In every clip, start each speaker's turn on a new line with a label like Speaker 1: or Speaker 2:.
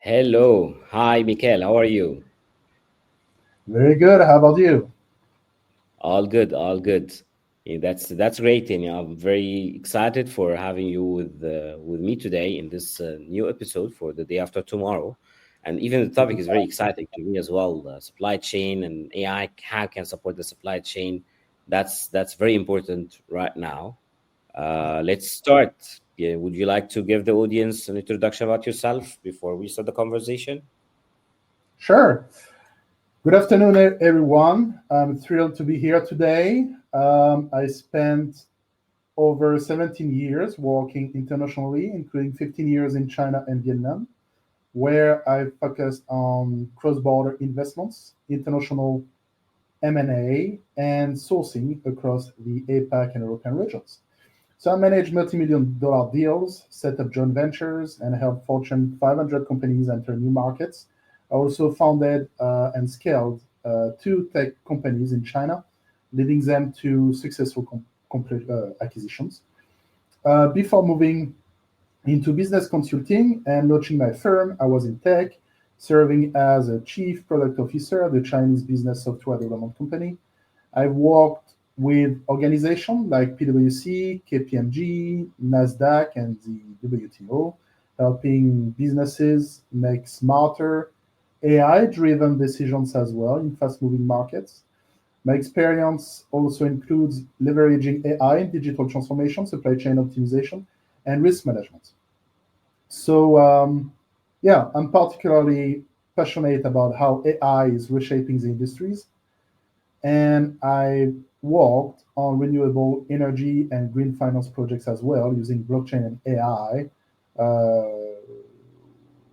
Speaker 1: Hello. Hi, Mikael. How are you?
Speaker 2: Very good. How about you?
Speaker 1: All good, all good. Yeah, that's great, and I'm very excited for having you with me today in this new episode for the day after tomorrow. And even the topic is very exciting to me as well. Supply chain and AI, how can support the supply chain? That's very important right now. Let's start. Yeah, would you like to give the audience an introduction about yourself before we start the conversation?
Speaker 2: Sure. Good afternoon, everyone. I'm thrilled to be here today. I spent over 17 years working internationally, including 15 years in China and Vietnam, where I focused on cross-border investments, international M&A, and sourcing across the APAC and European regions. So I manage multi-million dollar deals, set up joint ventures, and help Fortune 500 companies enter new markets. I also founded and scaled two tech companies in China, leading them to successful acquisitions. Before moving into business consulting and launching my firm, I was in tech, serving as a chief product officer at the Chinese business software development company. I've worked with organizations like PwC, KPMG, NASDAQ, and the WTO, helping businesses make smarter AI-driven decisions as well in fast-moving markets. My experience also includes leveraging AI in digital transformation, supply chain optimization, and risk management. So, I'm particularly passionate about how AI is reshaping the industries, and I worked on renewable energy and green finance projects as well using blockchain and AI,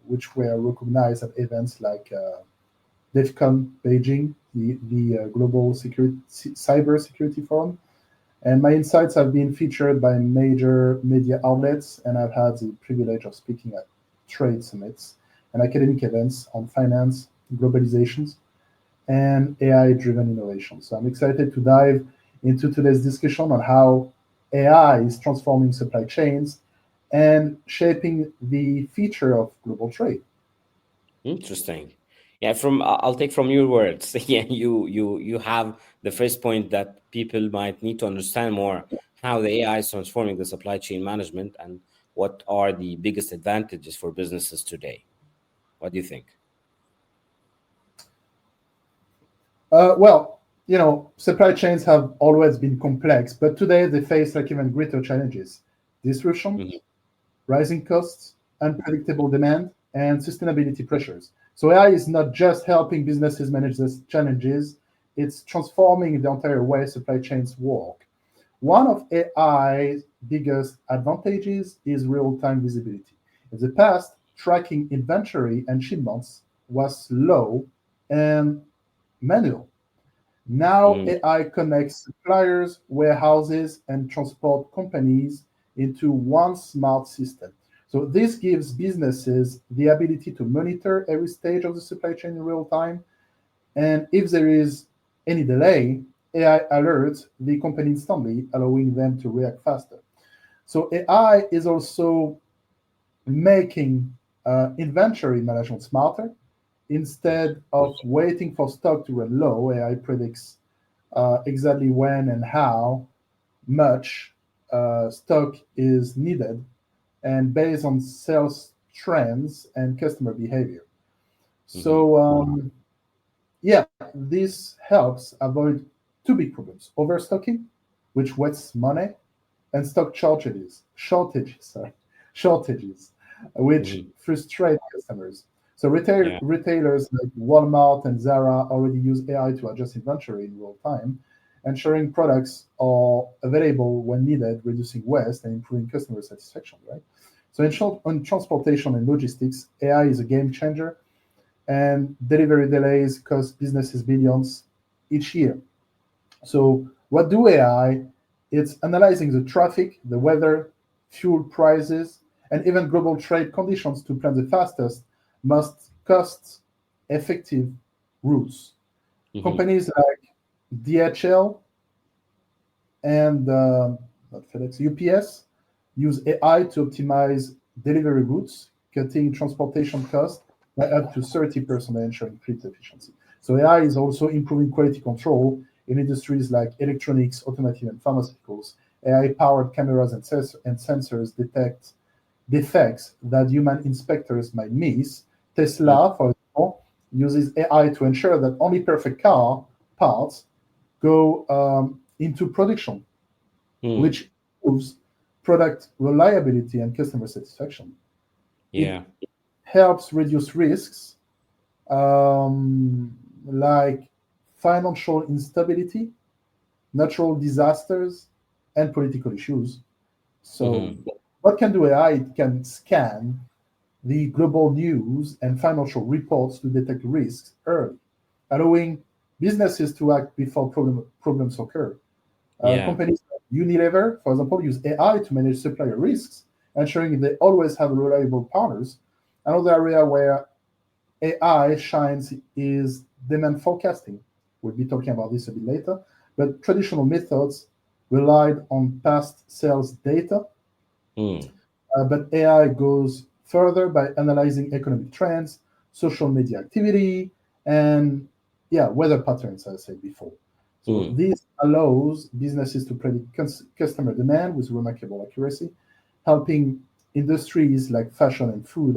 Speaker 2: which were recognized at events like DEFCON Beijing, the Global Cyber Security Forum. And my insights have been featured by major media outlets, and I've had the privilege of speaking at trade summits and academic events on finance, globalizations, and AI-driven innovation. So I'm excited to dive into today's discussion on how AI is transforming supply chains and shaping the future of global trade.
Speaker 1: Interesting. Yeah, I'll take from your words. Yeah, you have the first point that people might need to understand more how the AI is transforming the supply chain management and what are the biggest advantages for businesses today. What do you think?
Speaker 2: Well, supply chains have always been complex, but today they face like even greater challenges: disruption,
Speaker 1: Mhm.
Speaker 2: rising costs, unpredictable demand, and sustainability pressures. So AI is not just helping businesses manage these challenges; it's transforming the entire way supply chains work. One of AI's biggest advantages is real-time visibility. In the past, tracking inventory and shipments was slow and manual. Now
Speaker 1: Mhm.
Speaker 2: AI connects suppliers, warehouses, and transport companies into one smart system. So this gives businesses the ability to monitor every stage of the supply chain in real time. And if there is any delay, AI alerts the company instantly, allowing them to react faster. So AI is also making inventory management smarter. Instead of waiting for stock to run low, AI predicts exactly when and how much stock is needed, and based on sales trends and customer behavior.
Speaker 1: Mhm.
Speaker 2: So, this helps avoid two big problems: overstocking, which wastes money, and stock shortages, which
Speaker 1: Mhm.
Speaker 2: frustrate customers. So
Speaker 1: Yeah.
Speaker 2: retailers like Walmart and Zara already use AI to adjust inventory in real time, ensuring products are available when needed, reducing waste and improving customer satisfaction, right? So in short, on transportation and logistics, AI is a game changer, and delivery delays cost businesses billions each year. So, what do AI? It's analyzing the traffic, the weather, fuel prices, and even global trade conditions to plan the fastest, most cost effective routes.
Speaker 1: Mhm.
Speaker 2: Companies like DHL and not FedEx, UPS use AI to optimize delivery routes, cutting transportation costs by up to 30%, ensuring fleet efficiency. So AI is also improving quality control in industries like electronics, automotive, and pharmaceuticals. AI-powered cameras and sensors detect defects that human inspectors might miss.
Speaker 1: Mm,
Speaker 2: Tesla, for example, uses AI to ensure that only perfect car parts go into production,
Speaker 1: mm,
Speaker 2: which improves product reliability and customer satisfaction. It
Speaker 1: yeah.
Speaker 2: helps reduce risks like financial instability, natural disasters, and political issues. So,
Speaker 1: Hmm.
Speaker 2: what can do AI? It can scan the global news and financial reports to detect risks early, allowing businesses to act before problems occur.
Speaker 1: Yeah.
Speaker 2: Companies like Unilever, for example, use AI to manage supplier risks, ensuring they always have reliable partners. Another area where AI shines is demand forecasting. We'll be talking about this a bit later. But traditional methods relied on past sales data,
Speaker 1: Mm,
Speaker 2: but AI goes further by analyzing economic trends, social media activity, and yeah, weather patterns, as I said before. So
Speaker 1: mm,
Speaker 2: this allows businesses to predict customer demand with remarkable accuracy, helping industries like fashion and food,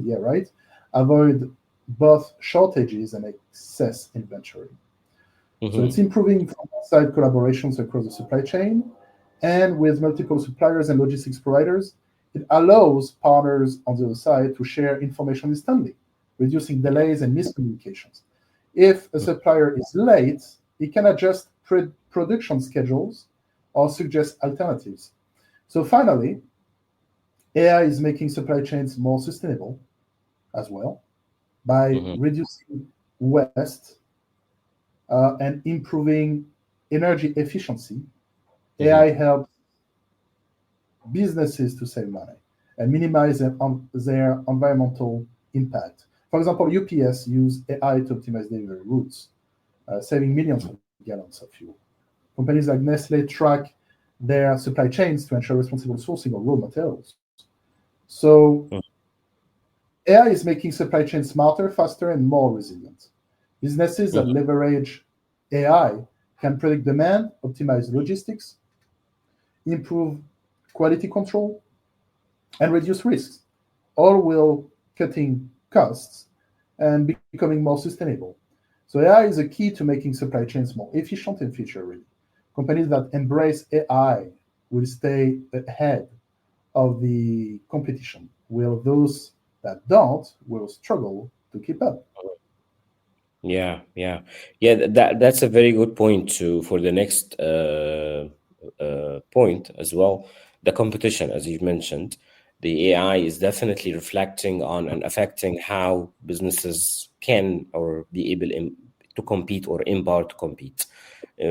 Speaker 2: yeah, right, avoid both shortages and excess inventory. So it's
Speaker 1: hmm.
Speaker 2: improving side collaborations across the supply chain, and with multiple suppliers and logistics providers, it allows partners on the other side to share information instantly, reducing delays and miscommunications. If a supplier is late, it can adjust production schedules or suggest alternatives. So finally, AI is making supply chains more sustainable as well by
Speaker 1: Hmm.
Speaker 2: reducing waste and improving energy efficiency. AI
Speaker 1: Hmm.
Speaker 2: helps businesses to save money and minimize their environmental impact. For example, UPS use AI to optimize delivery routes, saving millions of gallons of fuel. Companies like Nestle track their supply chains to ensure responsible sourcing of raw materials. So AI is making supply chains smarter, faster, and more resilient. Businesses that
Speaker 1: Hmm.
Speaker 2: leverage AI can predict demand, optimize logistics, improve quality control, and reduce risks, all while cutting costs and becoming more sustainable. So AI is a key to making supply chains more efficient and future ready. Companies that embrace AI will stay ahead of the competition, while those that don't will struggle to keep up.
Speaker 1: Yeah, yeah, yeah. That's a very good point to for the next point as well. The competition, as you mentioned, the AI is definitely reflecting on and affecting how businesses can or be able to compete or empower to compete.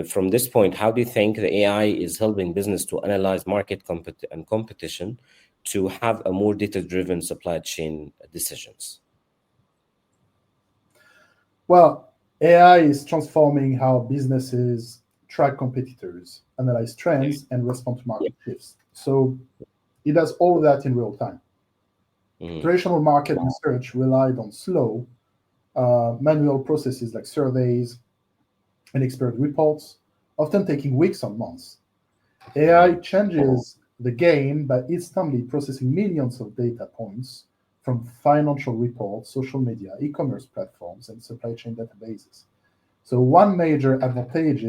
Speaker 1: From this point, how do you think the AI is helping business to analyze market and competition to have a more data-driven supply chain decisions?
Speaker 2: Well, AI is transforming how businesses track competitors, analyze trends, and respond to market shifts. So it does all that in real time.
Speaker 1: Mm-hmm.
Speaker 2: Traditional market research relied on slow, manual processes like surveys and expert reports, often taking weeks or months. AI
Speaker 1: Mm-hmm.
Speaker 2: changes the game by instantly processing millions of data points from financial reports, social media, e-commerce platforms, and supply chain databases. So one major advantage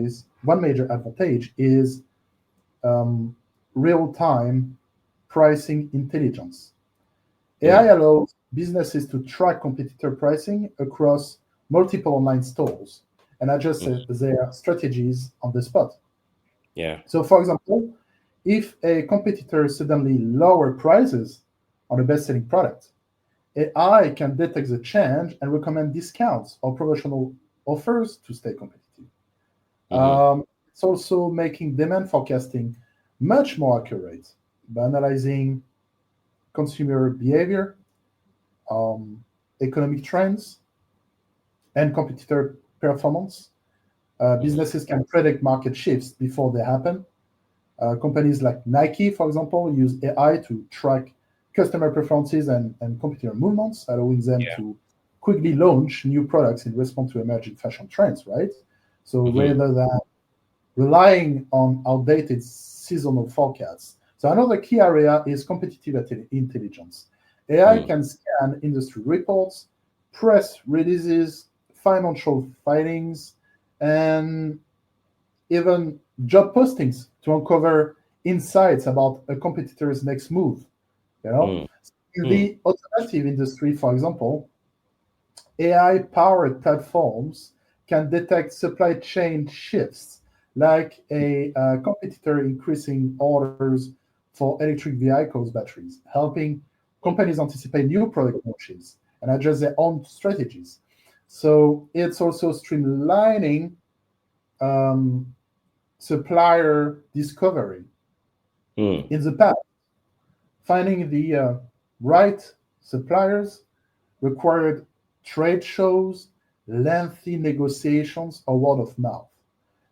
Speaker 2: is um, real-time pricing intelligence. AI
Speaker 1: Mm.
Speaker 2: allows businesses to track competitor pricing across multiple online stores and adjust
Speaker 1: Mm.
Speaker 2: their strategies on the spot.
Speaker 1: Yeah.
Speaker 2: So, for example, if a competitor suddenly lower prices on a best-selling product, AI can detect the change and recommend discounts or promotional offers to stay competitive.
Speaker 1: Mm-hmm.
Speaker 2: It's also making demand forecasting much more accurate by analyzing consumer behavior, um, economic trends, and competitor performance.
Speaker 1: Mm-hmm.
Speaker 2: Businesses can predict market shifts before they happen. Companies like Nike, for example, use AI to track customer preferences and competitor movements, allowing them
Speaker 1: Yeah.
Speaker 2: to quickly launch new products in response to emerging fashion trends, right? So
Speaker 1: Mm-hmm.
Speaker 2: rather than relying on outdated seasonal forecasts. So another key area is competitive intelligence. AI
Speaker 1: Mm.
Speaker 2: can scan industry reports, press releases, financial filings, and even job postings to uncover insights about a competitor's next move. You know,
Speaker 1: Mm.
Speaker 2: in
Speaker 1: Mm.
Speaker 2: the automotive industry, for example, AI-powered platforms can detect supply chain shifts, like a competitor increasing orders for electric vehicles batteries, helping companies anticipate new product launches and adjust their own strategies. So it's also streamlining um, supplier discovery.
Speaker 1: Mm.
Speaker 2: In the past, finding the right suppliers required trade shows, lengthy negotiations, or word of mouth.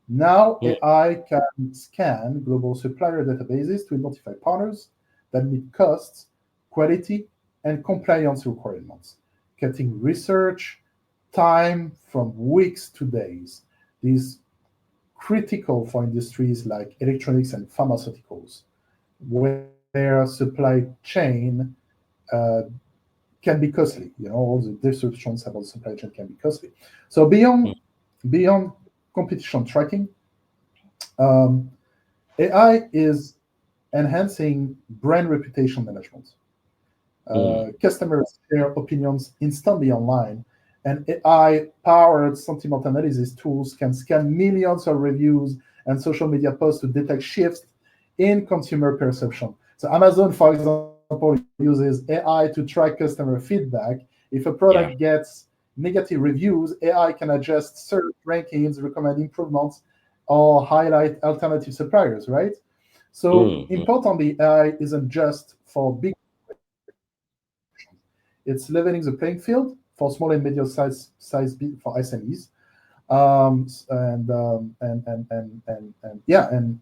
Speaker 2: Now,
Speaker 1: Mm.
Speaker 2: AI can scan global supplier databases to identify partners that meet costs, quality, and compliance requirements, cutting research time from weeks to days. This is critical for industries like electronics and pharmaceuticals, where supply chain uh, can be costly. You know, all the disruptions about supply chain can be costly. So beyond competition tracking, um, AI is enhancing brand reputation management.
Speaker 1: Mm.
Speaker 2: Customers share opinions instantly online, and AI-powered sentiment analysis tools can scan millions of reviews and social media posts to detect shifts in consumer perception. So Amazon, for example, uses AI to track customer feedback. If a product
Speaker 1: Yeah.
Speaker 2: gets negative reviews, AI can adjust search rankings, recommend improvements, or highlight alternative suppliers, right? So
Speaker 1: Mm. Mm.
Speaker 2: importantly, AI isn't just for big corporations. It's leveling the playing field for small and medium for SMEs.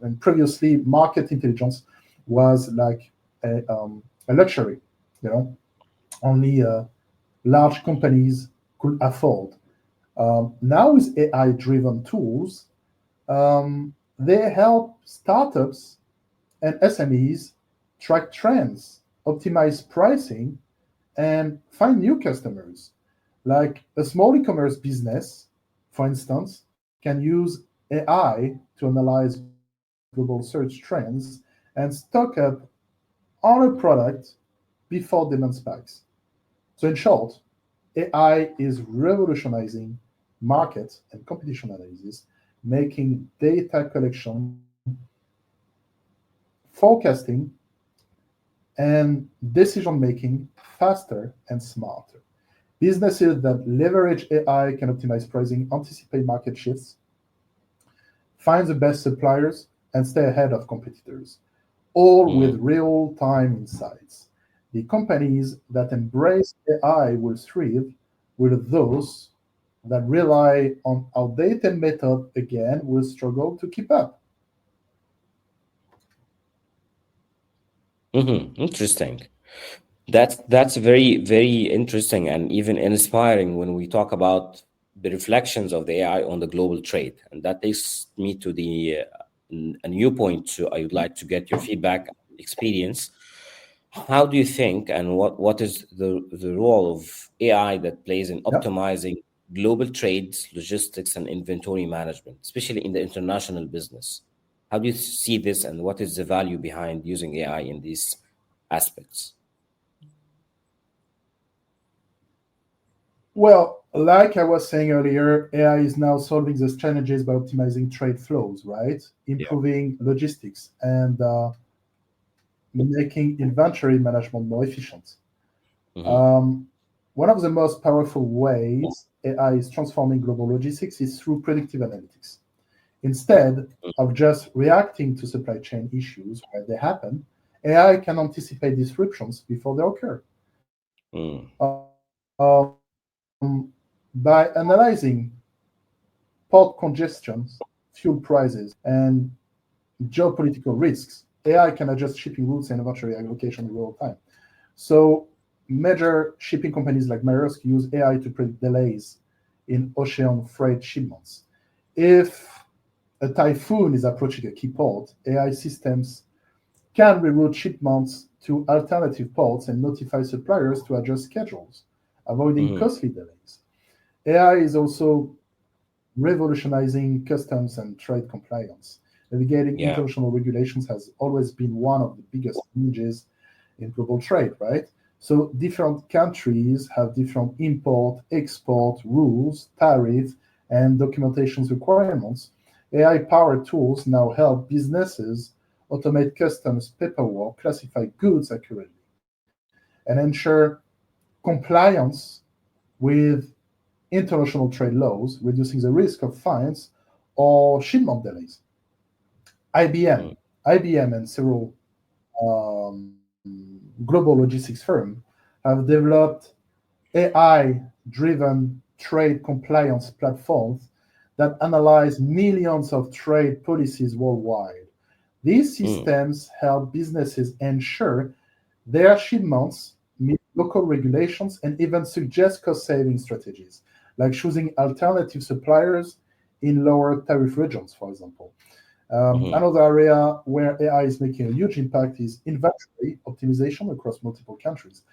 Speaker 2: And previously market intelligence was like a luxury, you know, only large companies could afford. Now with AI driven tools, they help startups and SMEs track trends, optimize pricing, and find new customers. Like a small e-commerce business, for instance, can use AI to analyze global search trends and stock up on a product before demand spikes. So in short, AI is revolutionizing market and competition analysis, making data collection, forecasting, and decision making faster and smarter. Businesses that leverage AI can optimize pricing, anticipate market shifts, find the best suppliers, and stay ahead of competitors, all with
Speaker 1: Mm.
Speaker 2: real time insights. The companies that embrace AI will thrive, while those that rely on outdated methods again will struggle to keep up.
Speaker 1: Mm-hmm. Interesting. That's very, very interesting and even inspiring when we talk about the reflections of the AI on the global trade. And that takes me to the a new point. So I would like to get your feedback experience. How do you think, and what is the role of AI that plays in
Speaker 2: Yeah.
Speaker 1: optimizing global trades, logistics, and inventory management, especially in the international business? How do you see this, and what is the value behind using AI in these aspects?
Speaker 2: Well, like I was saying earlier, AI is now solving these challenges by optimizing trade flows, right?
Speaker 1: Yeah.
Speaker 2: Improving logistics and making inventory management more efficient.
Speaker 1: Hmm.
Speaker 2: Um, One of the most powerful ways AI is transforming global logistics is through predictive analytics. Instead of just reacting to supply chain issues when they happen, AI can anticipate disruptions before they occur.
Speaker 1: Mm.
Speaker 2: By analyzing port congestions, fuel prices, and geopolitical risks, AI can adjust shipping routes and inventory allocation in real time. So major shipping companies like Maersk use AI to predict delays in ocean freight shipments. If a typhoon is approaching a key port, AI systems can reroute shipments to alternative ports and notify suppliers to adjust schedules, avoiding
Speaker 1: Hmm.
Speaker 2: costly delays. AI is also revolutionizing customs and trade compliance. Navigating
Speaker 1: Yeah.
Speaker 2: international regulations has always been one of the biggest challenges in global trade, right? So different countries have different import, export rules, tariff, and documentation requirements. AI-powered tools now help businesses automate customs paperwork, classify goods accurately, and ensure compliance with international trade laws, reducing the risk of fines or shipment delays. IBM,
Speaker 1: Mm.
Speaker 2: IBM and several global logistics firms have developed AI-driven trade compliance platforms that analyze millions of trade policies worldwide. These
Speaker 1: Mm.
Speaker 2: systems help businesses ensure their shipments meet local regulations and even suggest cost-saving strategies, like choosing alternative suppliers in lower tariff regions, for example.
Speaker 1: Hmm.
Speaker 2: Another area where AI is making a huge impact is inventory optimization across multiple countries.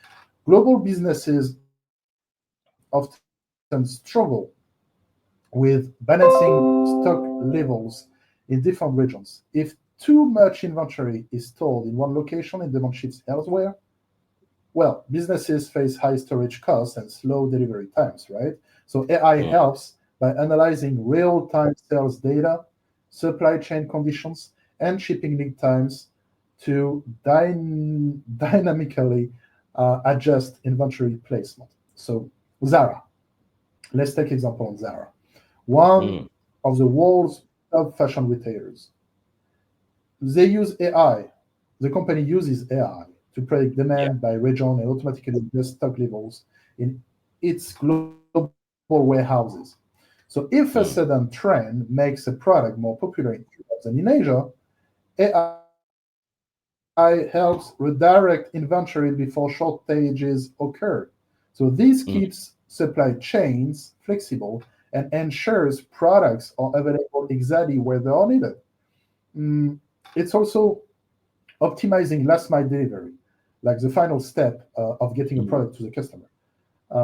Speaker 2: Global businesses often struggle with balancing stock levels in different regions. If too much inventory is stored in one location and demand shifts elsewhere, well, businesses face high storage costs and slow delivery times, right? So AI
Speaker 1: Mm.
Speaker 2: helps by analyzing real-time sales data, supply chain conditions, and shipping lead times to dynamically adjust inventory placement. So Zara, let's take example on Zara, one
Speaker 1: Mm.
Speaker 2: of the world's top fashion retailers. They use AI. The company uses AI to predict
Speaker 1: Yeah.
Speaker 2: demand by region and automatically adjust stock levels in its global warehouses. So if a sudden
Speaker 1: Mm.
Speaker 2: trend makes a product more popular in Europe than in Asia, AI helps redirect inventory before shortages occur. So this keeps supply
Speaker 1: Mm.
Speaker 2: chains flexible and ensures products are available exactly where they are needed. It's also optimizing last mile delivery, like the final step of getting a product to
Speaker 1: Mm.
Speaker 2: the customer.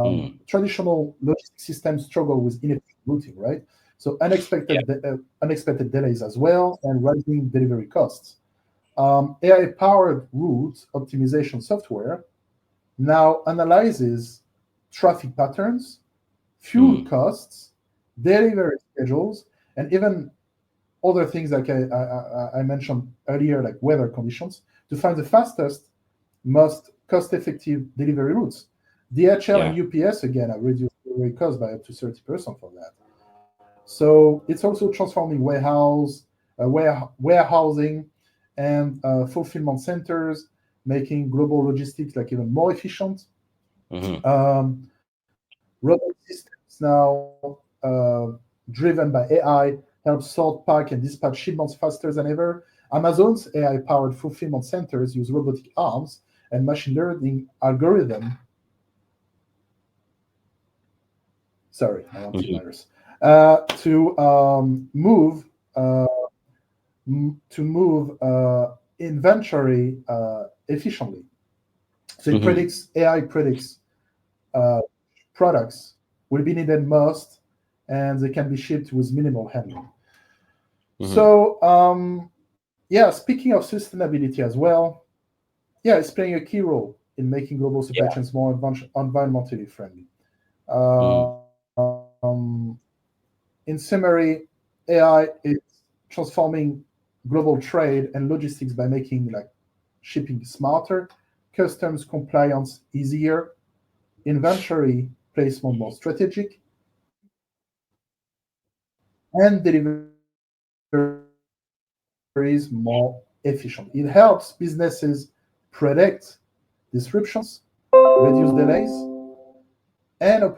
Speaker 1: Mm.
Speaker 2: Traditional logistic systems struggle with inefficient routing, right? So
Speaker 1: Yeah.
Speaker 2: unexpected delays as well, and rising delivery costs. AI-powered route optimization software now analyzes traffic patterns, fuel
Speaker 1: Mm.
Speaker 2: costs, delivery schedules, and even other things like I mentioned earlier, like weather conditions, to find the fastest, most cost-effective delivery routes. DHL and
Speaker 1: Yeah.
Speaker 2: UPS again have reduced delivery costs by up to 30% for that. So it's also transforming warehousing and fulfillment centers, making global logistics like even more efficient.
Speaker 1: Hmm.
Speaker 2: Robot systems now driven by AI help sort, pack, and dispatch shipments faster than ever. Amazon's AI-powered fulfillment centers use robotic arms and machine learning algorithm. Sorry, I want to
Speaker 1: Hmm.
Speaker 2: virus to uh, move inventory efficiently. So it
Speaker 1: Hmm.
Speaker 2: predicts AI predicts uh, products will be needed most, and they can be shipped with minimal handling.
Speaker 1: Hmm.
Speaker 2: So yeah, speaking of sustainability as well, yeah, it's playing a key role in making global supply
Speaker 1: Yeah.
Speaker 2: chains more environmentally friendly.
Speaker 1: Mm.
Speaker 2: In summary, AI is transforming global trade and logistics by making like shipping smarter, customs compliance easier, inventory placement more strategic, and deliveries more efficient. It helps businesses predict disruptions, reduce delays, and operate more sustainably.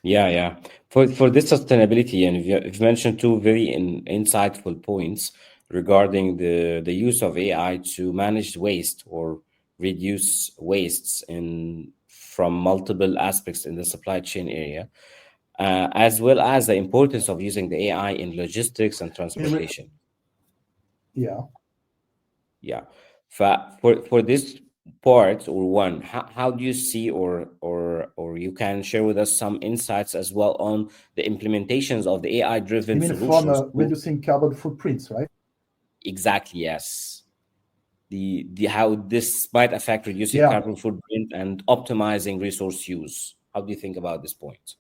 Speaker 1: Yeah, yeah. For this sustainability, and you've mentioned two very insightful points regarding the use of AI to manage waste or reduce wastes in from multiple aspects in the supply chain area, as well as the importance of using the AI in logistics and transportation.
Speaker 2: Yeah.
Speaker 1: Yeah. For this part or one, how do you see or you can share with us some insights as well on the implementations of the AI driven
Speaker 2: You mean from
Speaker 1: solutions to
Speaker 2: reducing carbon footprints, right?
Speaker 1: exactly yes the how this might affect reducing
Speaker 2: Yeah.
Speaker 1: carbon footprint and optimizing resource use. How do you think about this point?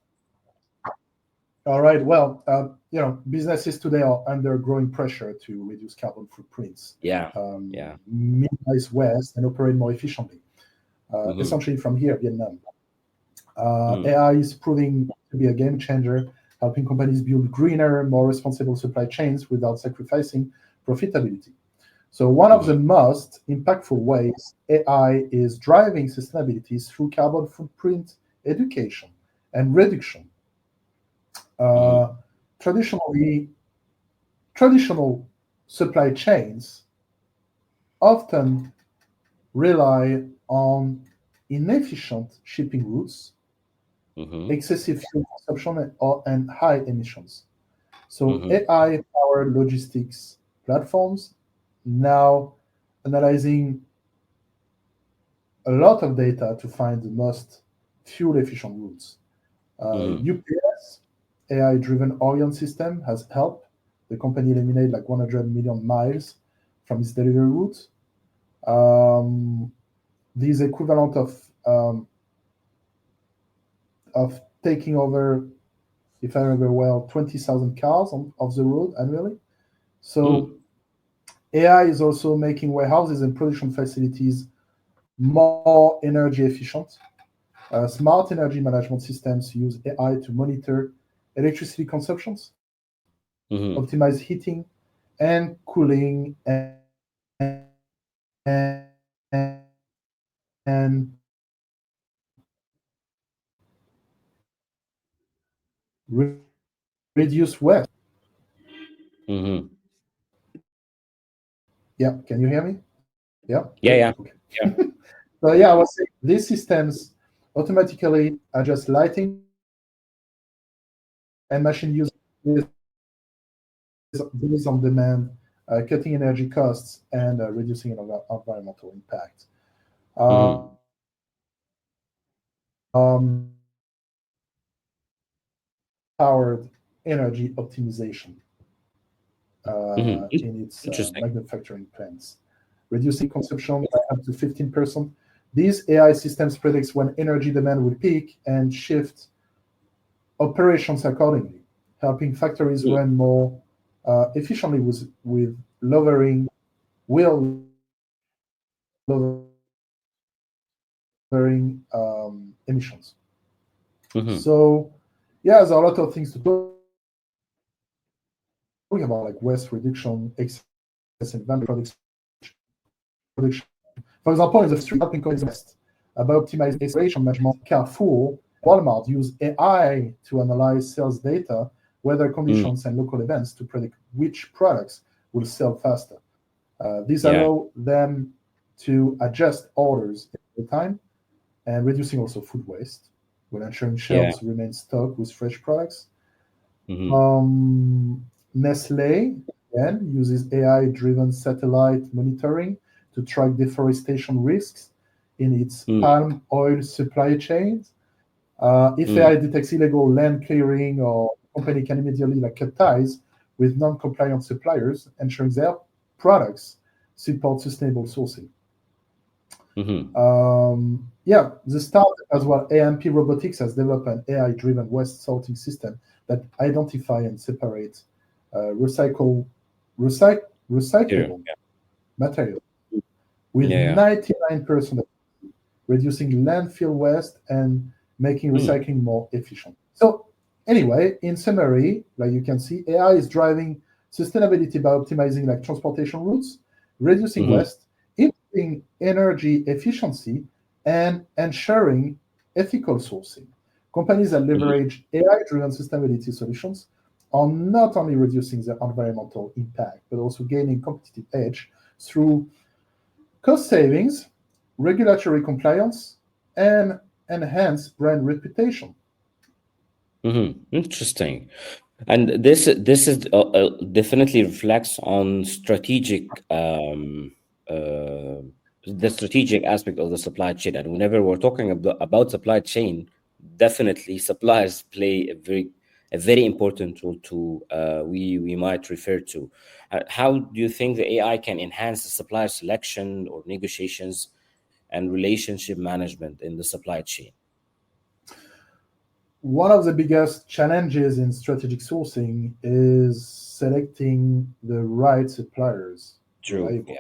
Speaker 2: All right. Well, businesses today are under growing pressure to reduce carbon footprints,
Speaker 1: Yeah, yeah.
Speaker 2: minimize waste, and operate more efficiently.
Speaker 1: Mm-hmm.
Speaker 2: Essentially, from here, Vietnam.
Speaker 1: Mm,
Speaker 2: AI is proving to be a game changer, helping companies build greener, more responsible supply chains without sacrificing profitability. So, one of the
Speaker 1: mm-hmm.
Speaker 2: most impactful ways AI is driving sustainability is through carbon footprint education and reduction.
Speaker 1: Mm-hmm.
Speaker 2: Uh, traditionally, traditional supply chains often rely on inefficient shipping routes,
Speaker 1: Mm-hmm.
Speaker 2: excessive fuel consumption, and high emissions. So
Speaker 1: Mm-hmm.
Speaker 2: AI-powered logistics platforms now analyzing a lot of data to find the most fuel-efficient routes.
Speaker 1: Mm-hmm.
Speaker 2: UPS AI-driven Orion system has helped the company eliminate like 100 million miles from its delivery route. Um, this equivalent of taking over, if I remember well, 20,000 cars off the road annually. So
Speaker 1: Mm,
Speaker 2: AI is also making warehouses and production facilities more energy efficient. Smart energy management systems use AI to monitor electricity consumptions,
Speaker 1: mm-hmm.
Speaker 2: optimize heating and cooling, and reduce waste.
Speaker 1: Mm-hmm.
Speaker 2: Yeah, can you hear me? Yeah,
Speaker 1: Yeah,
Speaker 2: good.
Speaker 1: yeah,
Speaker 2: Okay.
Speaker 1: yeah.
Speaker 2: So yeah, I was saying these systems automatically adjust lighting and machine use based on demand, cutting energy costs and reducing environmental impact.
Speaker 1: Mm-hmm.
Speaker 2: Powered energy optimization
Speaker 1: Mm-hmm.
Speaker 2: in its
Speaker 1: Interesting.
Speaker 2: manufacturing plants, reducing consumption by up to 15%. These AI systems predicts when energy demand will peak and shift operations accordingly, helping factories
Speaker 1: Mm,
Speaker 2: run more efficiently with lowering will lowering emissions.
Speaker 1: mm-hmm.
Speaker 2: So yeah, there's a lot of things to talk about, like waste reduction, excess inventory production. For example, in the street helping companies about optimizing exploration management, Carrefour, Walmart use AI to analyze sales data, weather
Speaker 1: Mm,
Speaker 2: conditions, and local events to predict which products will sell faster. This
Speaker 1: yeah,
Speaker 2: allow them to adjust orders every time and reducing also food waste while ensuring
Speaker 1: yeah.
Speaker 2: shelves remain stocked with fresh products.
Speaker 1: Mm-hmm.
Speaker 2: Nestle again uses AI-driven satellite monitoring to track deforestation risks in its
Speaker 1: Mm,
Speaker 2: palm oil supply chains. If
Speaker 1: mm,
Speaker 2: AI detects illegal land clearing, or company can immediately like cut ties with non-compliant suppliers, ensuring their products support sustainable sourcing.
Speaker 1: mm-hmm.
Speaker 2: Yeah, the startup as well, AMP Robotics has developed an AI-driven waste sorting system that identify and separate uh, recycle, recyc-
Speaker 1: Sure.
Speaker 2: recyclable material with
Speaker 1: Yeah, yeah.
Speaker 2: 99% reducing landfill waste and making
Speaker 1: Mm,
Speaker 2: recycling more efficient. So, anyway, in summary, like you can see, AI is driving sustainability by optimizing like transportation routes, reducing
Speaker 1: mm-hmm.
Speaker 2: waste, improving energy efficiency, and ensuring ethical sourcing. Companies that
Speaker 1: Mm-hmm.
Speaker 2: leverage AI-driven sustainability solutions are not only reducing their environmental impact, but also gaining competitive edge through cost savings, regulatory compliance, and enhance brand reputation.
Speaker 1: Interesting. And this is definitely reflects on the strategic aspect of the supply chain. And whenever we're talking about supply chain, definitely suppliers play a very important role to we might refer to. How do you think the AI can enhance the supplier selection or negotiations and relationship management in the supply chain?
Speaker 2: One of the biggest challenges in strategic sourcing is selecting the right suppliers,
Speaker 1: True. Yeah.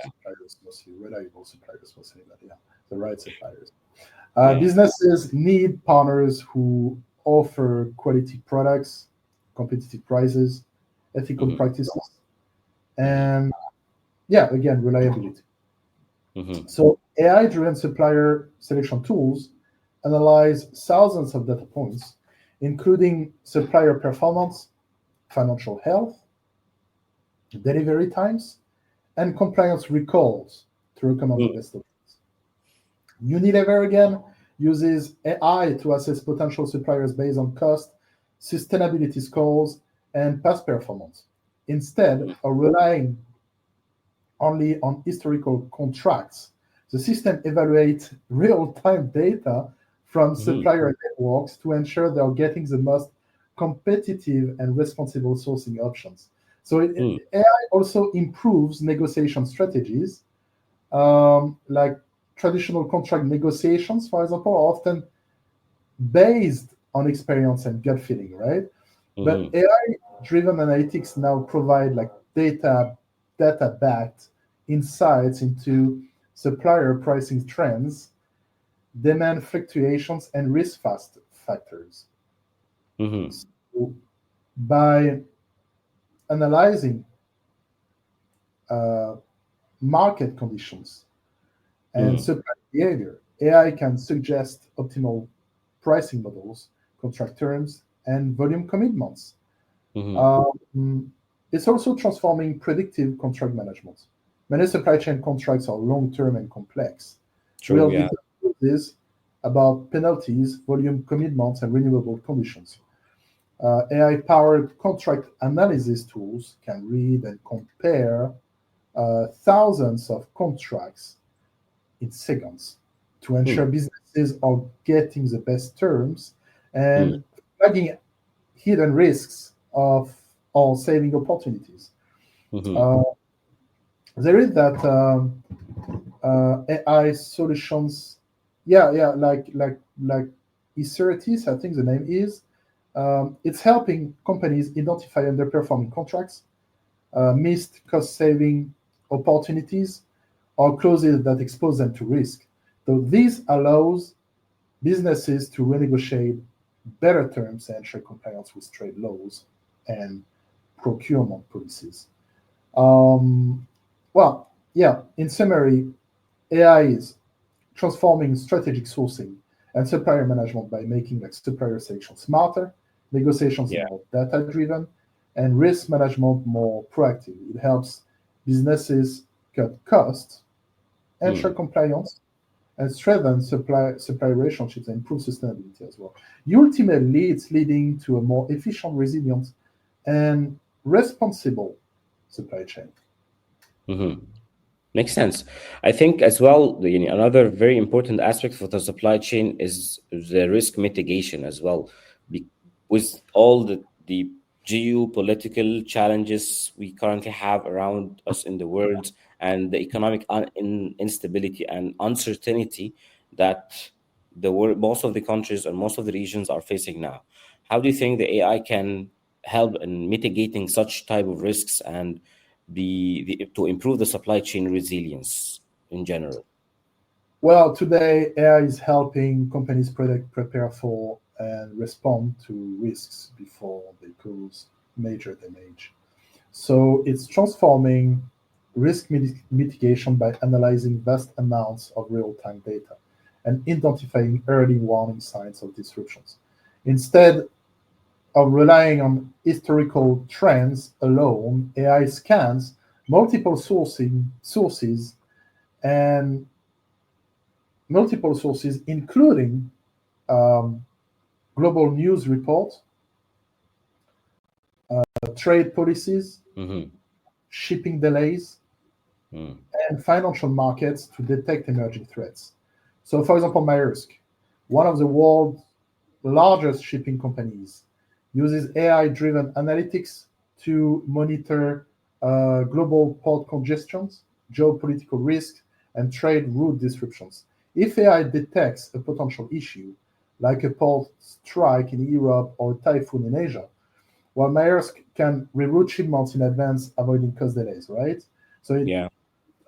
Speaker 2: reliable suppliers mostly, but yeah, the right suppliers.
Speaker 1: Yeah.
Speaker 2: Businesses need partners who offer quality products, competitive prices, ethical
Speaker 1: Hmm.
Speaker 2: practices,
Speaker 1: Hmm.
Speaker 2: and yeah, again, reliability.
Speaker 1: Hmm.
Speaker 2: So AI-driven supplier selection tools analyze thousands of data points, including supplier performance, financial health, delivery times, and compliance records to recommend the best options. Unilever again uses AI to assess potential suppliers based on cost, sustainability scores, and past performance, instead of relying only on historical contracts. The system evaluates real-time data from
Speaker 1: Hmm.
Speaker 2: supplier networks to ensure they are getting the most competitive and responsible sourcing options. So AI also improves negotiation strategies, like traditional contract negotiations, for example, are often based on experience and gut feeling, right? But
Speaker 1: Hmm.
Speaker 2: AI-driven analytics now provide like data-backed insights into supplier pricing trends, demand fluctuations, and risk factors.
Speaker 1: Hmm.
Speaker 2: So by analyzing uh, market conditions and
Speaker 1: Hmm.
Speaker 2: supply behavior, AI can suggest optimal pricing models, contract terms, and volume commitments.
Speaker 1: Hmm.
Speaker 2: Um, it's also transforming predictive contract management. Many supply chain contracts are long term and complex.
Speaker 1: True.
Speaker 2: Real
Speaker 1: Yeah.
Speaker 2: detailed clauses about penalties, volume commitments, and renewable conditions. AI powered contract analysis tools can read and compare thousands of contracts in seconds to ensure
Speaker 1: Hmm.
Speaker 2: businesses are getting the best terms
Speaker 1: Hmm.
Speaker 2: and flagging hidden risks of or saving opportunities.
Speaker 1: Hmm.
Speaker 2: Uh, there is that AI solutions, like Icertis, I think the name is. It's helping companies identify underperforming contracts, missed cost-saving opportunities, or clauses that expose them to risk. So this allows businesses to renegotiate better terms and ensure compliance with trade laws and procurement policies. Um, well, yeah, in summary, AI is transforming strategic sourcing and supplier management by making like supplier selection smarter, negotiations
Speaker 1: Yeah.
Speaker 2: more data driven, and risk management more proactive. It helps businesses cut costs, ensure
Speaker 1: Hmm.
Speaker 2: compliance, and strengthen supply relationships and improve sustainability as well. Ultimately, it's leading to a more efficient, resilient, and responsible supply chain.
Speaker 1: Hmm. Makes sense. I think as well, another very important aspect for the supply chain is the risk mitigation as well. Be- with all the geopolitical challenges we currently have around us in the world and the economic instability and uncertainty that most of the countries and most of the regions are facing now. How do you think the AI can help in mitigating such type of risks and to improve the supply chain resilience in general?
Speaker 2: Well, today AI is helping companies prepare for and respond to risks before they cause major damage. So it's transforming risk mitigation by analyzing vast amounts of real-time data and identifying early warning signs of disruptions. Instead of relying on historical trends alone, AI scans multiple sources and multiple sources, including um, global news reports, trade policies,
Speaker 1: Mm-hmm.
Speaker 2: shipping delays,
Speaker 1: Mm.
Speaker 2: and financial markets to detect emerging threats. So, for example, Maersk, one of the world's largest shipping companies, uses AI-driven analytics to monitor global port congestions, geopolitical risks, and trade route disruptions. If AI detects a potential issue, like a port strike in Europe or a typhoon in Asia, while Maersk can reroute shipments in advance, avoiding cost delays, right? So it
Speaker 1: Yeah.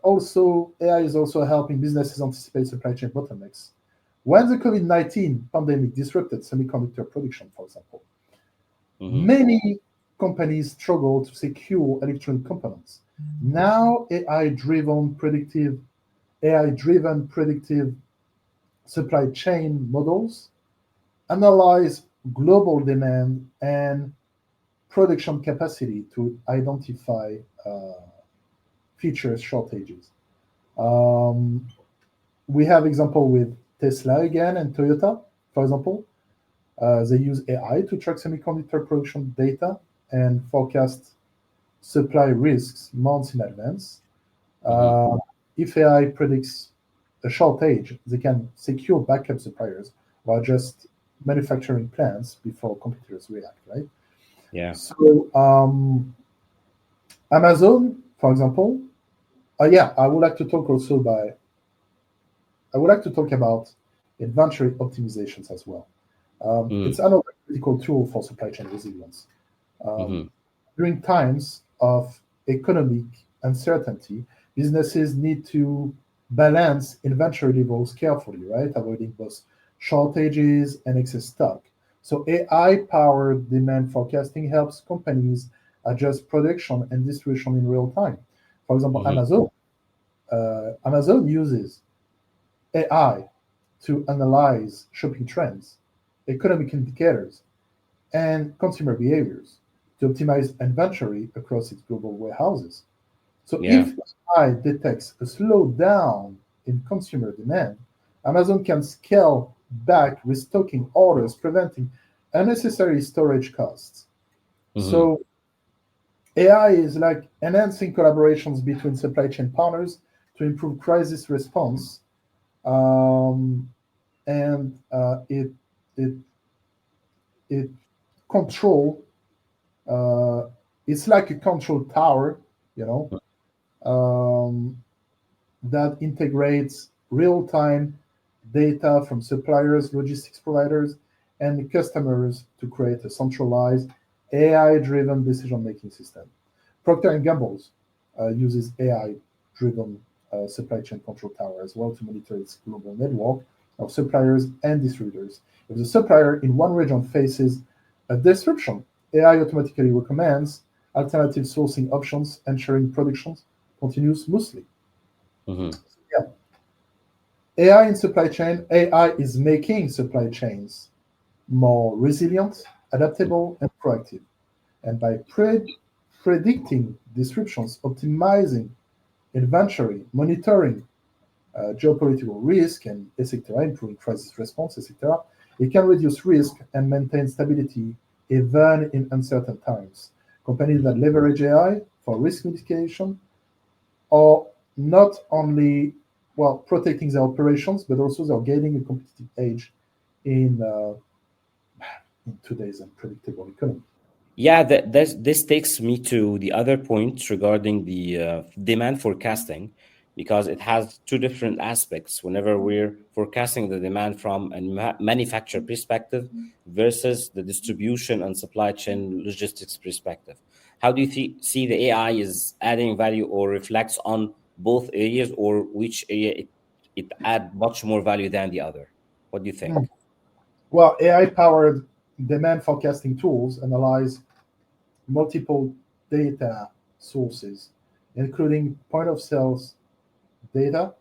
Speaker 2: also AI is also helping businesses anticipate supply chain bottlenecks. When the COVID-19 pandemic disrupted semiconductor production, for example,
Speaker 1: Mm-hmm.
Speaker 2: many companies struggled to secure electronic components. Now AI-driven predictive supply chain models analyze global demand and production capacity to identify uh, feature shortages. Um, we have example with Tesla again and Toyota, for example. They use AI to track semiconductor production data and forecast supply risks months in advance.
Speaker 1: Mm-hmm.
Speaker 2: Uh, if AI predicts a shortage, they can secure backup suppliers or adjust manufacturing plans before competitors react, right?
Speaker 1: Yeah.
Speaker 2: So, Amazon, for example, yeah, I would like to talk about inventory optimizations as well. It's
Speaker 1: Mm.
Speaker 2: another critical tool for supply chain resilience.
Speaker 1: Mm-hmm.
Speaker 2: Um, During times of economic uncertainty, businesses need to balance inventory levels carefully, right? Avoiding both shortages and excess stock. So AI-powered demand forecasting helps companies adjust production and distribution in real time. For example,
Speaker 1: Mm-hmm.
Speaker 2: Amazon uses AI to analyze shopping trends, economic indicators, and consumer behaviors to optimize inventory across its global warehouses. So
Speaker 1: Yeah.
Speaker 2: if AI detects a slowdown in consumer demand, Amazon can scale back restocking orders, preventing unnecessary storage costs.
Speaker 1: Mm-hmm.
Speaker 2: So AI is like enhancing collaborations between supply chain partners to improve crisis response, um, and it it control. Uh, it's like a control tower, you know, um, that integrates real-time data from suppliers, logistics providers, and customers to create a centralized AI-driven decision-making system. Procter and Gamble's uses AI-driven supply chain control tower as well to monitor its global network of suppliers and distributors. If the supplier in one region faces a disruption, AI automatically recommends alternative sourcing options, ensuring production continues smoothly.
Speaker 1: Mm-hmm.
Speaker 2: Yeah. AI in supply chain, AI is making supply chains more resilient, adaptable, and proactive. And by predicting disruptions, optimizing inventory, monitoring geopolitical risk, and etc., improving crisis response, etc., it can reduce risk and maintain stability even in uncertain times. Companies that leverage AI for risk mitigation are not only well protecting their operations, but also they're gaining a competitive edge in uh, in today's unpredictable economy.
Speaker 1: Yeah, this takes me to the other point regarding the demand forecasting, because it has two different aspects whenever we're forecasting the demand from a manufacturer perspective versus the distribution and supply chain logistics perspective. How do you see the AI is adding value or reflects on both areas, or which area it add much more value than the other? What do you
Speaker 2: Mm.
Speaker 1: think?
Speaker 2: Well, AI-powered demand forecasting tools analyze multiple data sources, including point of sale data,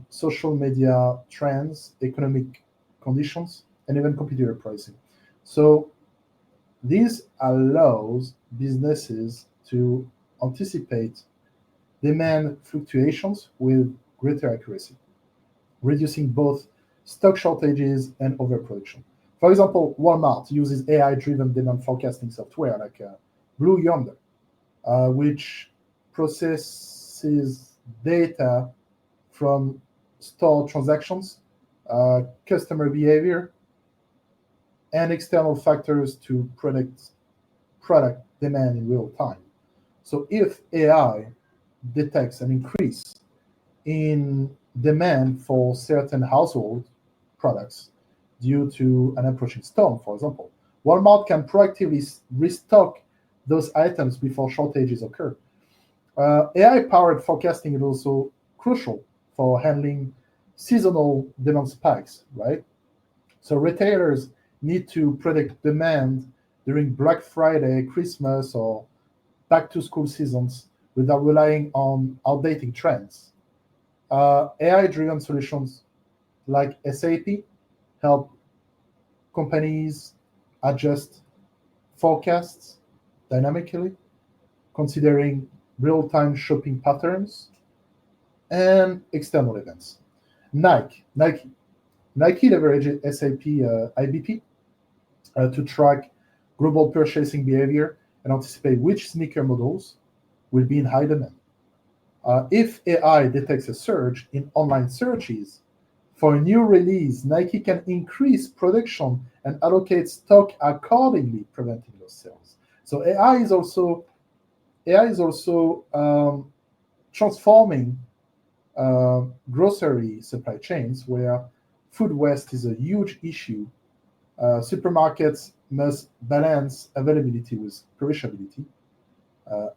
Speaker 2: social media trends, economic conditions, and even computer pricing. So this allows businesses to anticipate demand fluctuations with greater accuracy, reducing both stock shortages and overproduction. For example, Walmart uses AI-driven demand forecasting software like Blue Yonder, which processes data from store transactions, customer behavior, and external factors to predict product demand in real time. So if AI detects an increase in demand for certain household products due to an approaching storm, for example, Walmart can proactively restock those items before shortages occur. AI-powered forecasting is also crucial for handling seasonal demand spikes, right? So retailers need to predict demand during Black Friday, Christmas, or back-to-school seasons without relying on outdated trends. AI-driven solutions like SAP help companies adjust forecasts dynamically, considering real-time shopping patterns and external events. Nike leverages SAP IBP to track global purchasing behavior and anticipate which sneaker models will be in high demand. If AI detects a surge in online searches for a new release, Nike can increase production and allocate stock accordingly, preventing those sales. So AI is also transforming grocery supply chains where food waste is a huge issue. Supermarkets must balance availability with perishability,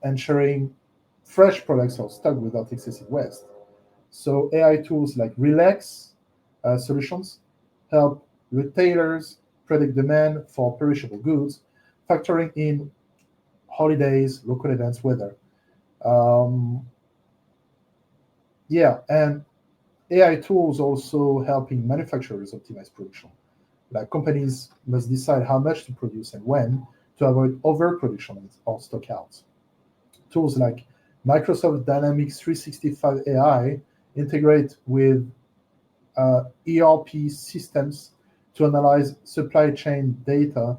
Speaker 2: ensuring fresh products are stocked without excessive waste. So AI tools like Relax solutions help retailers predict demand for perishable goods, factoring in holidays, local events, weather. Um, yeah, and AI tools also helping manufacturers optimize production. Like companies must decide how much to produce and when to avoid overproduction or stockouts. Tools like Microsoft Dynamics 365 AI integrate with ERP systems to analyze supply chain data,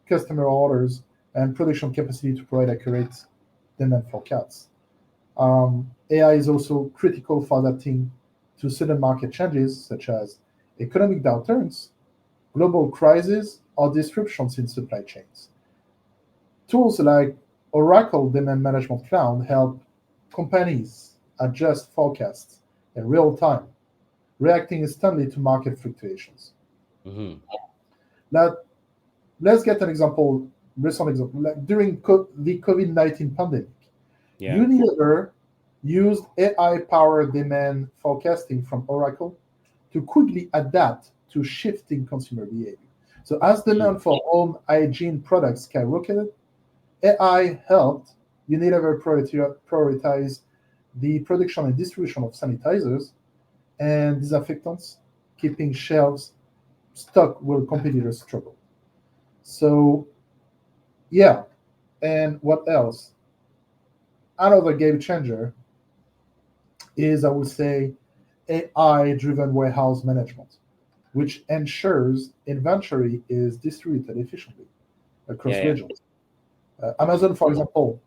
Speaker 2: customer orders, and production capacity to provide accurate demand forecasts. AI is also critical for adapting to sudden market changes such as economic downturns, global crises, or disruptions in supply chains. Tools like Oracle Demand Management Cloud help companies adjust forecasts in real time, reacting instantly to market fluctuations.
Speaker 1: Hmm.
Speaker 2: Now, let's get an example, recent example. Like during the COVID-19 pandemic,
Speaker 1: Yeah.
Speaker 2: Unilever used AI-powered demand forecasting from Oracle to quickly adapt to shifting consumer behavior. So as
Speaker 1: Mm.
Speaker 2: demand for home hygiene products skyrocketed, AI helped Unilever prioritize the production and distribution of sanitizers and disinfectants, keeping shelves stocked while competitors struggled. So, yeah, and what else? Another game changer is, I would say, AI driven warehouse management, which ensures inventory is distributed efficiently across
Speaker 1: Yeah. Yeah.
Speaker 2: regions. Amazon, for example,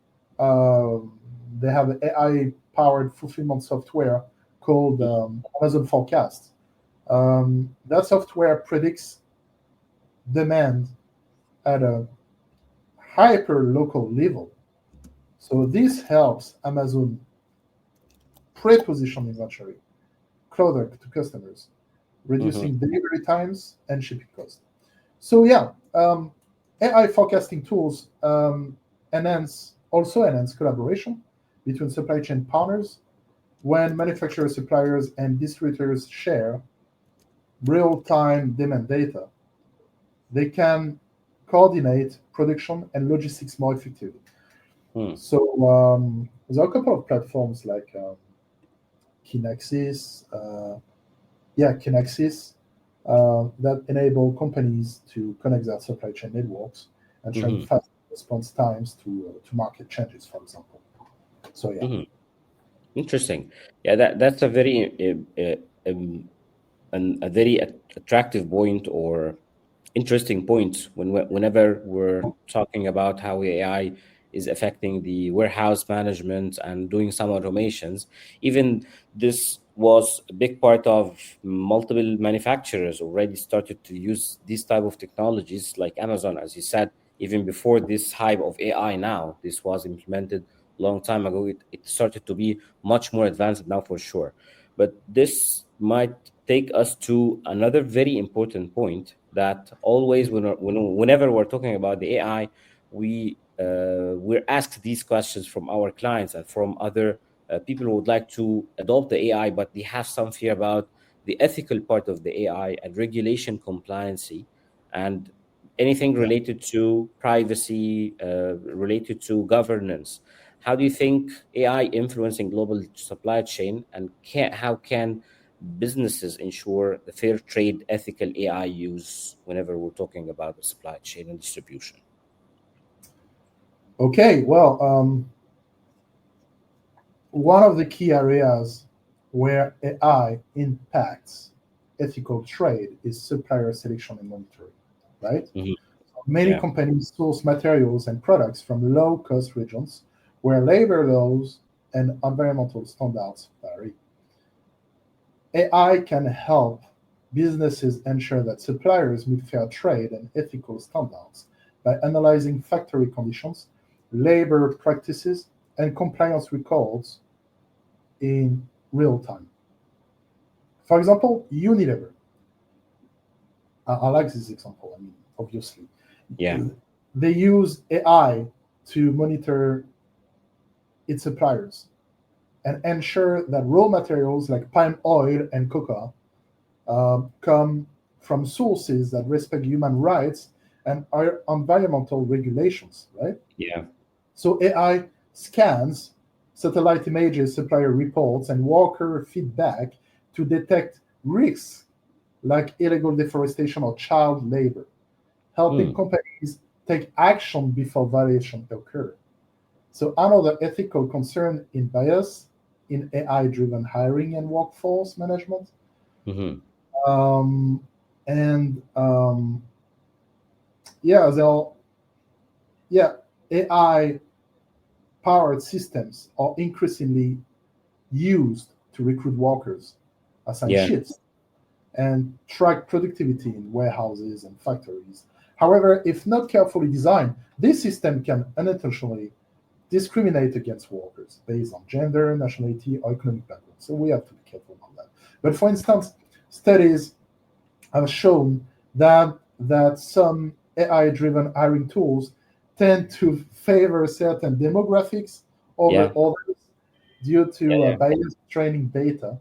Speaker 2: they have an AI-powered fulfillment software called Amazon Forecast. That software predicts demand at a hyper-local level. So this helps Amazon pre-position inventory closer to customers,
Speaker 1: Hmm.
Speaker 2: reducing delivery times and shipping costs. So yeah, AI forecasting tools enhance collaboration between supply chain partners when manufacturers, suppliers, and distributors share real-time demand data. They can coordinate production and logistics more effectively.
Speaker 1: Mm.
Speaker 2: So there are a couple of platforms like Kinaxis, Kinaxis, that enable companies to connect their supply chain networks, ensuring
Speaker 1: Hmm.
Speaker 2: fast response times to market changes, for example. So yeah.
Speaker 1: Hmm. Interesting. Yeah, that's a very a very attractive point or interesting point whenever we're talking about how AI is affecting the warehouse management and doing some automations. Even this was a big part of multiple manufacturers already started to use these type of technologies like Amazon, as you said, even before this hype of AI now. This was implemented long time ago. It started to be much more advanced now for sure. But this might take us to another very important point that always, whenever we're talking about the AI, we're asked these questions from our clients and from other people who would like to adopt the AI, but they have some fear about the ethical part of the AI and regulation compliancy and anything
Speaker 2: Yeah.
Speaker 1: related to privacy, related to governance. How do you think AI influencing global supply chain, and how can businesses ensure the fair trade, ethical AI use whenever we're talking about the supply chain and distribution?
Speaker 2: Okay. Well, one of the key areas where AI impacts ethical trade is supplier selection and monitoring, right?
Speaker 1: Hmm.
Speaker 2: Many
Speaker 1: Yeah.
Speaker 2: companies source materials and products from low cost regions where labor laws and environmental standards vary. AI can help businesses ensure that suppliers meet fair trade and ethical standards by analyzing factory conditions, labor practices, and compliance records in real time. For example, Unilever. I like this example. I mean, obviously,
Speaker 1: Yeah.
Speaker 2: they use AI to monitor its suppliers and ensure that raw materials like palm oil and cocoa come from sources that respect human rights and our environmental regulations, right?
Speaker 1: Yeah.
Speaker 2: So AI scans satellite images, supplier reports, and worker feedback to detect risks like illegal deforestation or child labor, helping
Speaker 1: Hmm.
Speaker 2: companies take action before violations occur. So another ethical concern in bias in AI-driven hiring and workforce management,
Speaker 1: Hmm.
Speaker 2: um, and yeah, they'll yeah AI-powered systems are increasingly used to recruit workers, assign
Speaker 1: Yeah.
Speaker 2: shifts, and track productivity in warehouses and factories. However, if not carefully designed, this system can unintentionally discriminate against workers based on gender, nationality, or economic background. So we have to be careful about that. But for instance, studies have shown that some AI-driven hiring tools tend to favor certain demographics over
Speaker 1: Yeah.
Speaker 2: others due to
Speaker 1: Yeah.
Speaker 2: biased training data.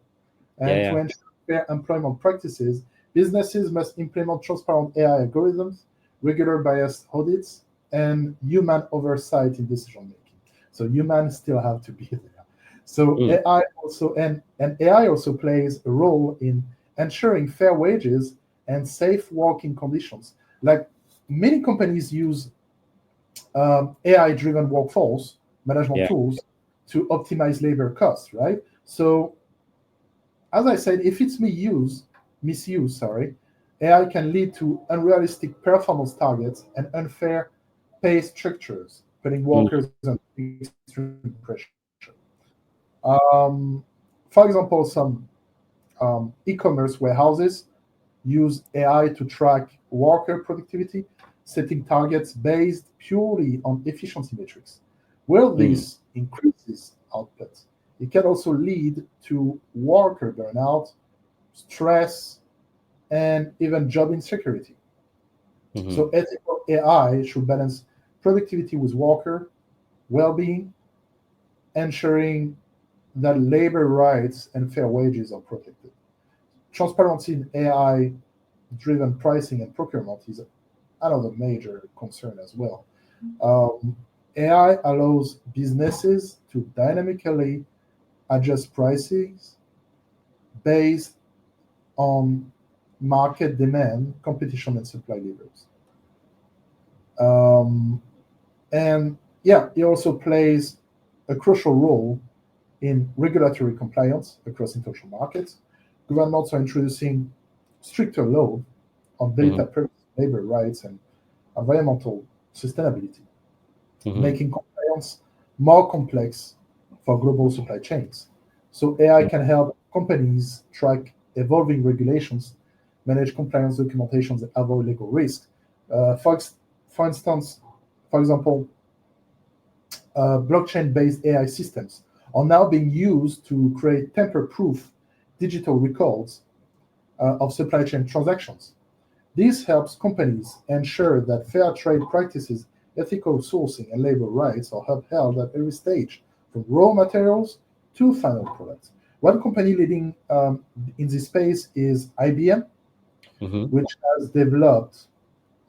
Speaker 1: Yeah.
Speaker 2: And to
Speaker 1: Yeah.
Speaker 2: ensure fair employment practices, businesses must implement transparent AI algorithms, regular bias audits, and human oversight in decision making. So humans still have to be there. So
Speaker 1: Mm.
Speaker 2: AI also and AI also plays a role in ensuring fair wages and safe working conditions. Like many companies use AI-driven workforce management
Speaker 1: Yeah.
Speaker 2: tools to optimize labor costs, right? So as I said, if it's misuse, sorry, AI can lead to unrealistic performance targets and unfair pay structures, putting
Speaker 1: Mm.
Speaker 2: workers under extreme pressure. Um, for example, some e-commerce warehouses use AI to track worker productivity, setting targets based purely on efficiency metrics. While
Speaker 1: Mm.
Speaker 2: this increases output, it can also lead to worker burnout, stress, and even job insecurity. So
Speaker 1: Hmm.
Speaker 2: ethical AI should balance productivity with worker well-being, ensuring that labor rights and fair wages are protected. Transparency in AI-driven pricing and procurement is another major concern as well. Um, AI allows businesses to dynamically adjust prices based on market demand, competition, and supply levers. Um, and yeah, it also plays a crucial role in regulatory compliance across international markets. Governments are introducing stricter law on data
Speaker 1: Mm-hmm.
Speaker 2: privacy, labor rights, and environmental sustainability,
Speaker 1: Mm-hmm.
Speaker 2: making compliance more complex for global supply chains. So AI can help companies track evolving regulations, manage compliance documentations, and avoid legal risk. Uh, for, ex- for instance, for example, blockchain-based AI systems are now being used to create tamper-proof digital records of supply chain transactions. This helps companies ensure that fair trade practices, ethical sourcing, and labor rights are upheld at every stage, from raw materials to final products. One company leading in this space is IBM,
Speaker 1: Mm-hmm.
Speaker 2: which has developed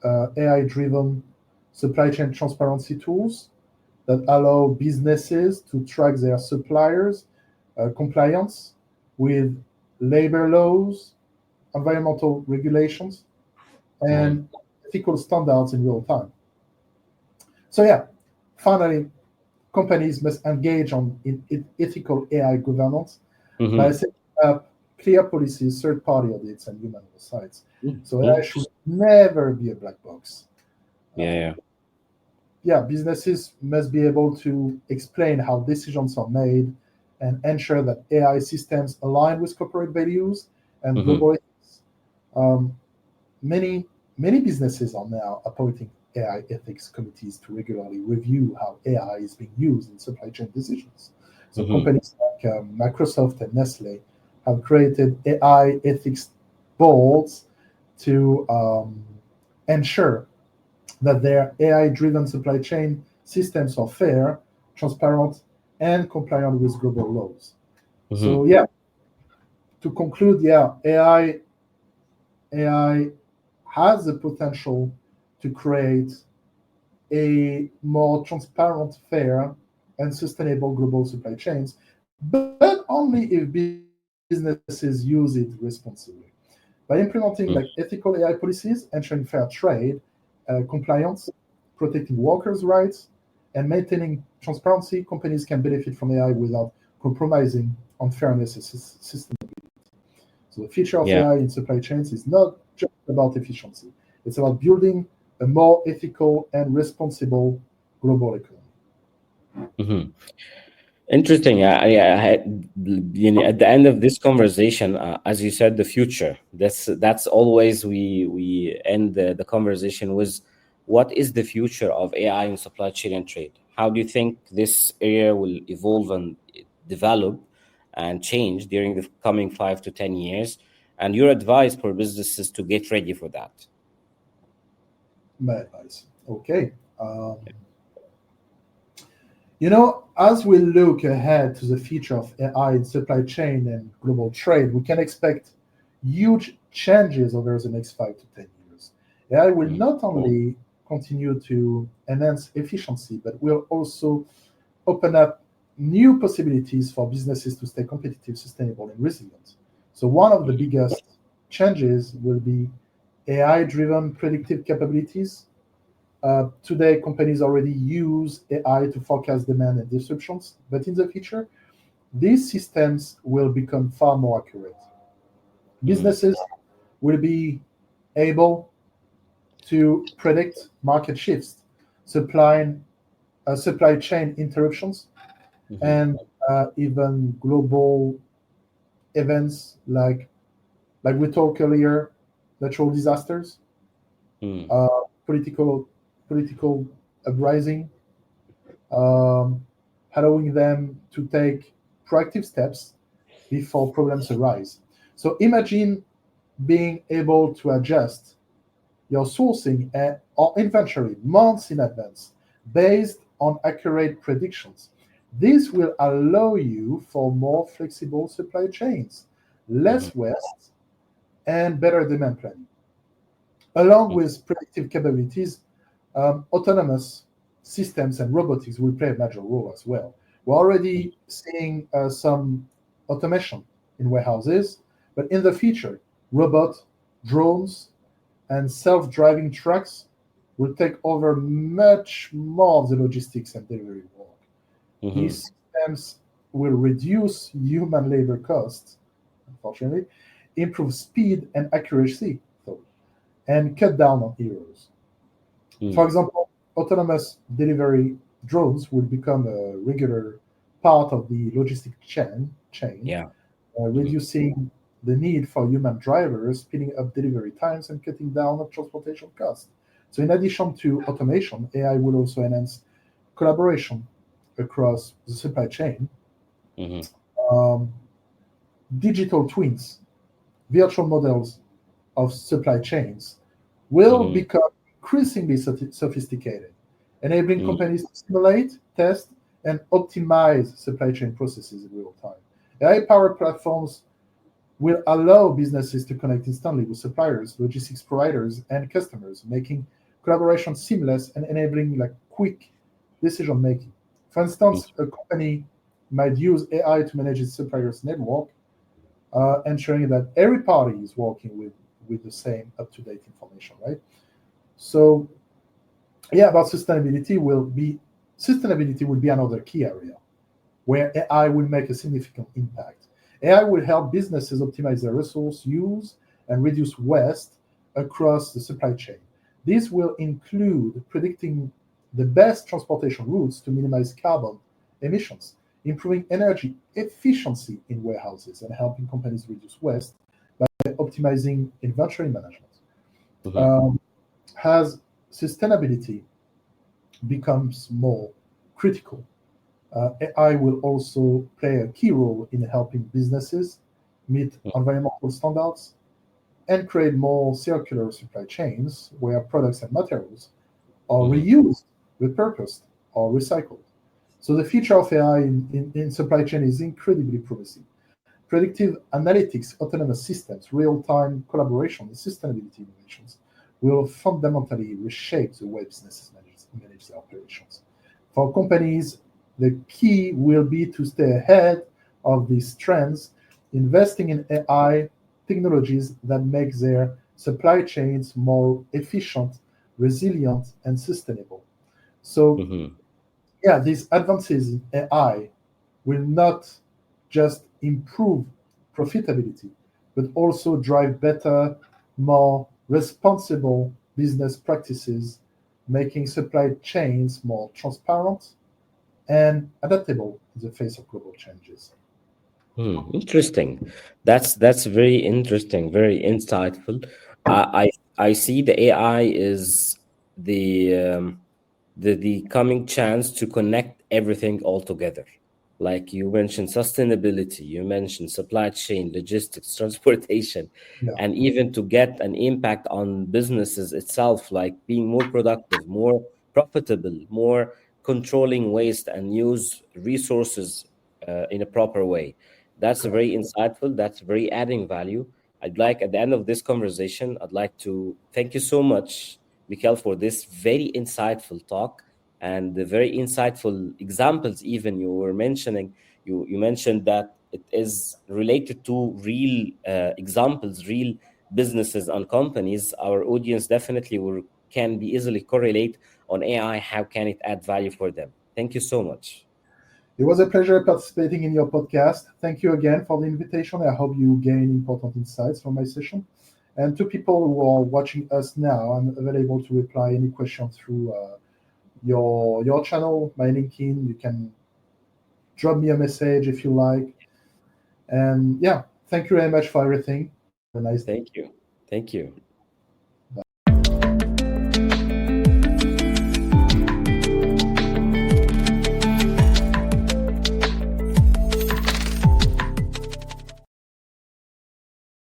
Speaker 2: AI-driven supply chain transparency tools that allow businesses to track their suppliers' compliance with labor laws, environmental regulations,
Speaker 1: Mm-hmm.
Speaker 2: and ethical standards in real time. So yeah, finally, companies must engage in ethical AI governance by
Speaker 1: Mm-hmm.
Speaker 2: setting up clear policies, third-party audits, and human oversights. So AI
Speaker 1: Mm-hmm.
Speaker 2: should never be a black box.
Speaker 1: Yeah,
Speaker 2: Um,
Speaker 1: yeah.
Speaker 2: yeah, businesses must be able to explain how decisions are made and ensure that AI systems align with corporate values and
Speaker 1: Mm-hmm.
Speaker 2: global ethics. Um, many many businesses are now appointing AI ethics committees to regularly review how AI is being used in supply chain decisions. So
Speaker 1: Mm-hmm.
Speaker 2: companies like Microsoft and Nestle have created AI ethics boards to ensure that their AI-driven supply chain systems are fair, transparent, and compliant with global laws.
Speaker 1: Mm-hmm.
Speaker 2: So yeah, to conclude, yeah, AI has the potential to create a more transparent, fair, and sustainable global supply chains, but only if businesses use it responsibly. By implementing like ethical AI policies, ensuring fair trade, compliance, protecting workers' rights, and maintaining transparency, companies can benefit from AI without compromising on fairness and sustainability. So the future of
Speaker 1: Yeah.
Speaker 2: AI in supply chains is not just about efficiency. It's about building a more ethical and responsible global economy.
Speaker 1: Mm-hmm. Interesting. At the end of this conversation, as you said, the future. That's always we end the conversation with. What is the future of AI in supply chain and trade? How do you think this area will evolve and develop and change during the coming 5 to 10 years? And your advice for businesses to get ready for that?
Speaker 2: My advice. Okay. As we look ahead to the future of AI in supply chain and global trade, we can expect huge changes over the next 5 to 10 years. AI will
Speaker 1: Mm-hmm.
Speaker 2: not only continue to enhance efficiency, but will also open up new possibilities for businesses to stay competitive, sustainable, and resilient. So, one of the biggest changes will be AI driven predictive capabilities. Today, companies already use AI to forecast demand and disruptions, but in the future, these systems will become far more accurate.
Speaker 1: Mm-hmm.
Speaker 2: Businesses will be able to predict market shifts, supply, supply chain interruptions,
Speaker 1: Mm-hmm.
Speaker 2: and even global events like we talked earlier, natural disasters,
Speaker 1: Mm-hmm.
Speaker 2: uh, political political uprising, um, allowing them to take proactive steps before problems arise. So imagine being able to adjust your sourcing or inventory months in advance based on accurate predictions. This will allow you for more flexible supply chains,
Speaker 1: Mm-hmm.
Speaker 2: less waste, and better demand planning. Along with predictive capabilities, autonomous systems and robotics will play a major role as well. We're already seeing some automation in warehouses, but in the future, robots, drones, and self-driving trucks will take over much more of the logistics and delivery work.
Speaker 1: Mm-hmm.
Speaker 2: These systems will reduce human labor costs, unfortunately, improve speed and accuracy, though, and cut down on errors. For
Speaker 1: Mm.
Speaker 2: example, autonomous delivery drones will become a regular part of the logistic chain,
Speaker 1: Yeah. Mhm.
Speaker 2: reducing the need for human drivers, speeding up delivery times, and cutting down on transportation costs. So, in addition to automation, AI will also enhance collaboration across the supply chain.
Speaker 1: Mhm.
Speaker 2: Um, Digital twins, virtual models of supply chains, will
Speaker 1: Mhm.
Speaker 2: become increasingly sophisticated, enabling
Speaker 1: Mhm.
Speaker 2: companies to simulate, test, and optimize supply chain processes in real time. AI-powered platforms will allow businesses to connect instantly with suppliers, logistics providers, and customers, making collaboration seamless and enabling quick decision making. For
Speaker 1: Mhm.
Speaker 2: instance, a company might use AI to manage its suppliers' network, ensuring that every party is working with the same up-to-date information, right? So yeah, about sustainability will be another key area where AI will make a significant impact. AI will help businesses optimize their resource use and reduce waste across the supply chain. This will include predicting the best transportation routes to minimize carbon emissions, improving energy efficiency in warehouses, and helping companies reduce waste by optimizing inventory management.
Speaker 1: Mhm.
Speaker 2: Um, as sustainability becomes more critical, AI will also play a key role in helping businesses meet environmental standards and create more circular supply chains where products and materials are
Speaker 1: Mhm.
Speaker 2: reused, repurposed, or recycled. So the future of AI in supply chain is incredibly promising. Predictive analytics, autonomous systems, real-time collaboration, and sustainability innovations will fundamentally reshape the way businesses manage their operations. For companies, the key will be to stay ahead of these trends, investing in AI technologies that make their supply chains more efficient, resilient, and sustainable. So
Speaker 1: Mhm.
Speaker 2: yeah, these advances in AI will not just improve profitability, but also drive better, more responsible business practices, making supply chains more transparent and adaptable in the face of global changes.
Speaker 1: Hmm, interesting. That's very interesting, very insightful. I see the AI is the the coming chance to connect everything all together. Like you mentioned, sustainability, you mentioned supply chain, logistics, transportation,
Speaker 2: Yeah,
Speaker 1: and even to get an impact on businesses itself, like being more productive, more profitable, more controlling waste and use resources in a proper way. That's
Speaker 2: correct.
Speaker 1: very insightful. That's very adding value. I'd like at the end of this conversation, I'd like to thank you so much, Mikael, for this very insightful talk and the very insightful examples. Even you were mentioning, you mentioned that it is related to real examples, real businesses and companies. Our audience definitely will can be easily correlate on AI. How can it add value for them? Thank you so much.
Speaker 2: It was a pleasure participating in your podcast. Thank you again for the invitation. I hope you gain important insights from my session. And to people who are watching us now, I'm available to reply any question through your channel, my LinkedIn. You can drop me a message if you like. And yeah, thank you very much for everything. Have a nice day.
Speaker 1: Thank you. Thank you.